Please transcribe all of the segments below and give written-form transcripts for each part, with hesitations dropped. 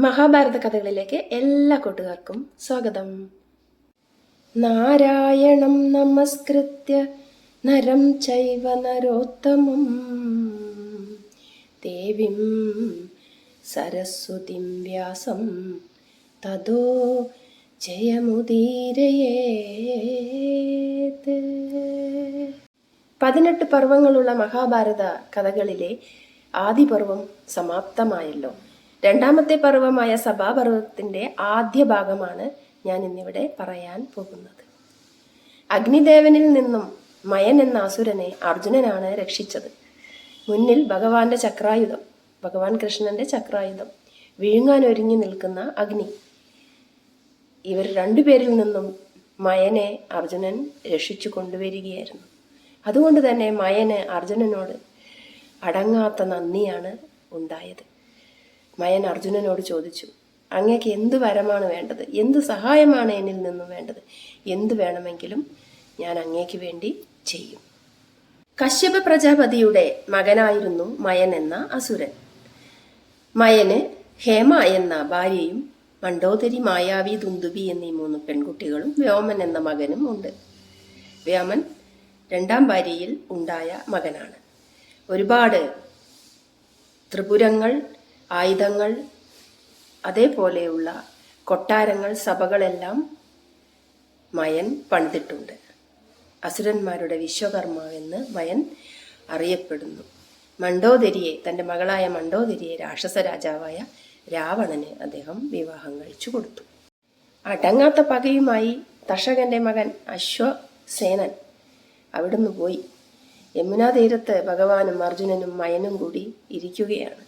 മഹാഭാരത കഥകളിലേക്ക് എല്ലാ കൂട്ടുകാർക്കും സ്വാഗതം. നാരായണം നമസ്കൃത്യ നരം ചൈവ നരോത്തമം ദേവീം സരസ്വതിം വ്യാസം തതോ ജയമുദീരയേത്. 18 പർവ്വങ്ങളുള്ള മഹാഭാരത കഥകളിലെ ആദിപർവം സമാപ്തമായല്ലോ. രണ്ടാമത്തെ പർവ്വമായ സഭാപർവ്വത്തിൻ്റെ ആദ്യ ഭാഗമാണ് ഞാൻ ഇന്നിവിടെ പറയാൻ പോകുന്നത്. അഗ്നിദേവനിൽ നിന്നും മയൻ എന്ന അസുരനെ അർജുനനാണ് രക്ഷിച്ചത്. മുന്നിൽ ഭഗവാന്റെ ചക്രായുധം, ഭഗവാൻ കൃഷ്ണന്റെ ചക്രായുധം വിഴുങ്ങാൻ ഒരുങ്ങി നിൽക്കുന്ന അഗ്നി. ഇവർ രണ്ടുപേരിൽ നിന്നും മയനെ അർജുനൻ രക്ഷിച്ചു കൊണ്ടുവരികയായിരുന്നു. അതുകൊണ്ട് തന്നെ മയന് അർജുനനോട് അടങ്ങാത്ത നന്ദിയാണ് ഉണ്ടായത്. മയൻ അർജുനനോട് ചോദിച്ചു, അങ്ങേക്ക് എന്ത് വരമാണ് വേണ്ടത്? എന്ത് സഹായമാണ് എന്നിൽ നിന്നും വേണ്ടത്? എന്ത് വേണമെങ്കിലും ഞാൻ അങ്ങേക്ക് വേണ്ടി ചെയ്യും. കശ്യപ പ്രജാപതിയുടെ മകനായിരുന്നു മയൻ എന്ന അസുരൻ. മയന് ഹേമ എന്ന ഭാര്യയും മണ്ഡോദരി, മായാവി, ദുന്ദുബി എന്നീ 3 പെൺകുട്ടികളും വ്യോമൻ എന്ന മകനും ഉണ്ട്. വ്യോമൻ രണ്ടാം ഭാര്യയിൽ ഉണ്ടായ മകനാണ്. ഒരുപാട് ത്രിപുരങ്ങൾ, ആയുധങ്ങൾ, അതേപോലെയുള്ള കൊട്ടാരങ്ങൾ, സഭകളെല്ലാം മയൻ പണിതിട്ടുണ്ട്. അസുരന്മാരുടെ വിശ്വകർമാവെന്ന് മയൻ അറിയപ്പെടുന്നു. മണ്ഡോദരിയെ, തൻ്റെ മകളായ മണ്ഡോദരിയെ രാക്ഷസ രാജാവായ രാവണന് അദ്ദേഹം വിവാഹം കഴിച്ചു കൊടുത്തു. അടങ്ങാത്ത പകയുമായി തക്ഷകന്റെ മകൻ അശ്വസേനൻ അവിടുന്ന് പോയി. യമുനാ തീരത്ത് ഭഗവാനും അർജുനനും മയനും കൂടി ഇരിക്കുകയാണ്.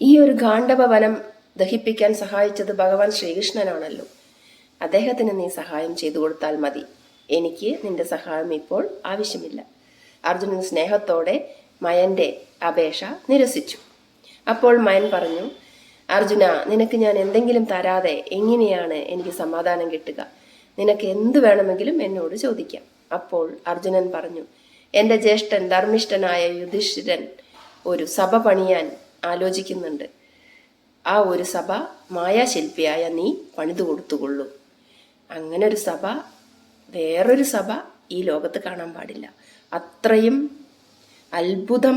ഈ ഒരു ഗാണ്ഡവ വനം ദഹിപ്പിക്കാൻ സഹായിച്ചത് ഭഗവാൻ ശ്രീകൃഷ്ണനാണല്ലോ. അദ്ദേഹത്തിന് നീ സഹായം ചെയ്തു കൊടുത്താൽ മതി. എനിക്ക് നിന്റെ സഹായം ഇപ്പോൾ ആവശ്യമില്ല. അർജുനൻ സ്നേഹത്തോടെ മയന്റെ അപേക്ഷ നിരസിച്ചു. അപ്പോൾ മയൻ പറഞ്ഞു, അർജുന, നിനക്ക് ഞാൻ എന്തെങ്കിലും തരാതെ എങ്ങനെയാണ് എനിക്ക് സമാധാനം കിട്ടുക? നിനക്ക് എന്ത് വേണമെങ്കിലും എന്നോട് ചോദിക്കാം. അപ്പോൾ അർജുനൻ പറഞ്ഞു, എൻ്റെ ജ്യേഷ്ഠൻ ധർമ്മിഷ്ഠനായ യുധിഷ്ഠിരൻ ഒരു സഭ പണിയാൻ ആലോചിക്കുന്നുണ്ട്. ആ ഒരു സഭ മായാശില്പിയായ നീ പണിതു കൊടുത്തുകൊള്ളൂ. അങ്ങനെ ഒരു സഭ, വേറൊരു സഭ ഈ ലോകത്ത് കാണാൻ പാടില്ല. അത്രയും അത്ഭുതം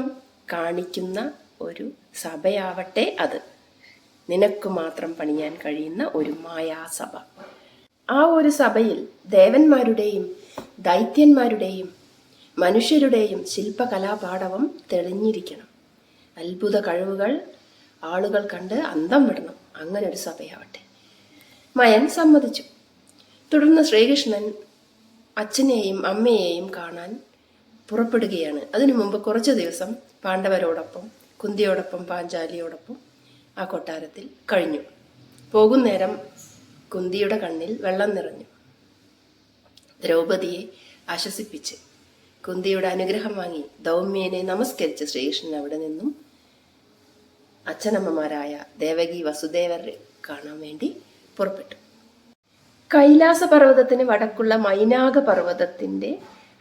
കാണിക്കുന്ന ഒരു സഭയാവട്ടെ അത്. നിനക്ക് മാത്രം പണിയാൻ കഴിയുന്ന ഒരു മായാസഭ. ആ ഒരു സഭയിൽ ദേവന്മാരുടെയും ദൈത്യന്മാരുടെയും മനുഷ്യരുടെയും ശില്പകലാപാടവം തെളിഞ്ഞിരിക്കണം. അത്ഭുത കഴിവുകൾ ആളുകൾ കണ്ട് അന്തം വിടണം. അങ്ങനെ ഒരു സഭയാവട്ടെ. മയൻ സമ്മതിച്ചു. തുടർന്ന് ശ്രീകൃഷ്ണൻ അച്ഛനെയും അമ്മയെയും കാണാൻ പുറപ്പെടുകയാണ്. അതിനു മുമ്പ് കുറച്ചു ദിവസം പാണ്ഡവരോടൊപ്പം, കുന്തിയോടൊപ്പം, പാഞ്ചാലിയോടൊപ്പം ആ കൊട്ടാരത്തിൽ കഴിഞ്ഞു. പോകുന്നേരം കുന്തിയുടെ കണ്ണിൽ വെള്ളം നിറഞ്ഞു. ദ്രൗപദിയെ ആശ്വസിപ്പിച്ച് കുന്തിയുടെ അനുഗ്രഹം വാങ്ങി ദൗമ്യനെ നമസ്കരിച്ച് ശ്രീകൃഷ്ണൻ അവിടെ നിന്നും അച്ഛനമ്മമാരായ ദേവകി, വസുദേവരെ കാണാൻ വേണ്ടി പുറപ്പെട്ടു. കൈലാസ പർവ്വതത്തിന് വടക്കുള്ള മൈനാക പർവ്വതത്തിന്റെ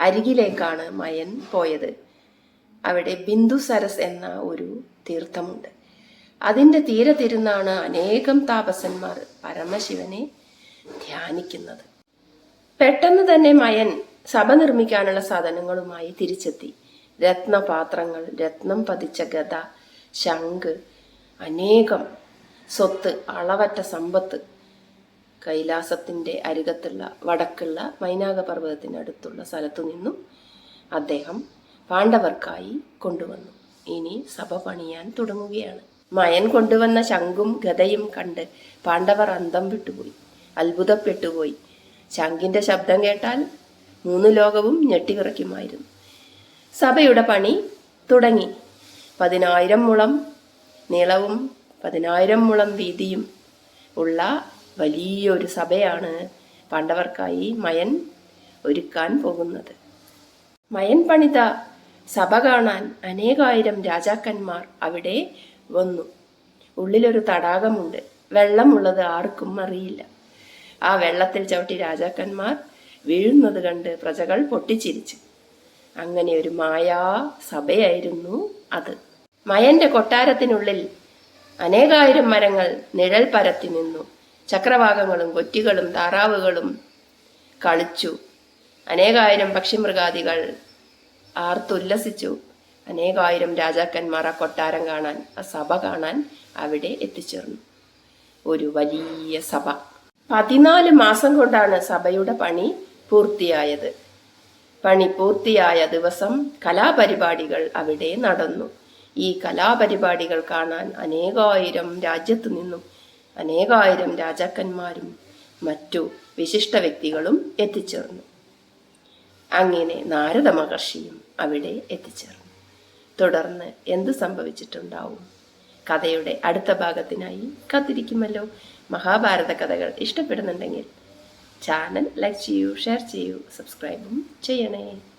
അരികിലേക്കാണ് മയൻ പോയത്. അവിടെ ബിന്ദു സരസ് എന്ന ഒരു തീർത്ഥമുണ്ട്. അതിൻ്റെ തീരത്തിരുന്നാണ് അനേകം താപസന്മാർ പരമശിവനെ ധ്യാനിക്കുന്നത്. പെട്ടെന്ന് തന്നെ മയൻ സഭ നിർമ്മിക്കാനുള്ള സാധനങ്ങളുമായി തിരിച്ചെത്തി. രത്നപാത്രങ്ങൾ, രത്നം പതിച്ച ഗദ, ശംഖ്, അനേകം സ്വത്ത്, അളവറ്റ സമ്പത്ത് കൈലാസത്തിന്റെ അരികത്തുള്ള വടക്കുള്ള മൈനാക പർവ്വതത്തിനടുത്തുള്ള സ്ഥലത്തു നിന്നും അദ്ദേഹം പാണ്ഡവർക്കായി കൊണ്ടുവന്നു. ഇനി സഭ പണിയാൻ തുടങ്ങുകയാണ്. മയൻ കൊണ്ടുവന്ന ശംഖും ഗദയും കണ്ട് പാണ്ഡവർ അന്തം വിട്ടുപോയി, അത്ഭുതപ്പെട്ടുപോയി. ശംഖിന്റെ ശബ്ദം കേട്ടാൽ 3 ലോകവും ഞെട്ടിവിറയ്ക്കുമായിരുന്നു. സഭയുടെ പണി തുടങ്ങി. 10,000 മുളം നീളവും 10,000 മുളം വീതിയും ഉള്ള വലിയൊരു സഭയാണ് പാണ്ഡവർക്കായി മയൻ ഒരുക്കാൻ പോകുന്നത്. മയൻ പണിത സഭ കാണാൻ അനേകായിരം രാജാക്കന്മാർ അവിടെ വന്നു. ഉള്ളിലൊരു തടാകമുണ്ട്. വെള്ളമുള്ളത് ആർക്കും അറിയില്ല. ആ വെള്ളത്തിൽ ചവിട്ടി രാജാക്കന്മാർ വീഴുന്നത് കണ്ട് പ്രജകൾ പൊട്ടിച്ചിരിച്ചു. അങ്ങനെ ഒരു മായാ സഭയായിരുന്നു അത്. മയന്റെ കൊട്ടാരത്തിനുള്ളിൽ അനേകായിരം മരങ്ങൾ നിഴൽ പരത്തി നിന്നു. ചക്രവാകങ്ങളും കൊറ്റികളും താറാവുകളും കളിച്ചു. അനേകായിരം പക്ഷിമൃഗാദികൾ ആർത്തുല്ലസിച്ചു. അനേകായിരം രാജാക്കന്മാർ ആ കൊട്ടാരം കാണാൻ, ആ സഭ കാണാൻ അവിടെ എത്തിച്ചേർന്നു. ഒരു വലിയ സഭ. 14 മാസം കൊണ്ടാണ് സഭയുടെ പണി പൂർത്തിയായത്. പണി പൂർത്തിയായ ദിവസം കലാപരിപാടികൾ അവിടെ നടന്നു. ഈ കലാപരിപാടികൾ കാണാൻ അനേകായിരം രാജ്യത്തു നിന്നും അനേകായിരം രാജാക്കന്മാരും മറ്റു വിശിഷ്ട വ്യക്തികളും എത്തിച്ചേർന്നു. അങ്ങനെ നാരദ മഹർഷിയും അവിടെ എത്തിച്ചേർന്നു. തുടർന്ന് എന്ത് സംഭവിച്ചിട്ടുണ്ടാവും? കഥയുടെ അടുത്ത ഭാഗത്തിനായി കാത്തിരിക്കുമല്ലോ. മഹാഭാരത കഥകൾ ഇഷ്ടപ്പെടുന്നുണ്ടെങ്കിൽ ചാനൽ ലൈക്ക് ചെയ്യൂ, ഷെയർ ചെയ്യൂ, സബ്സ്ക്രൈബും ചെയ്യണേ.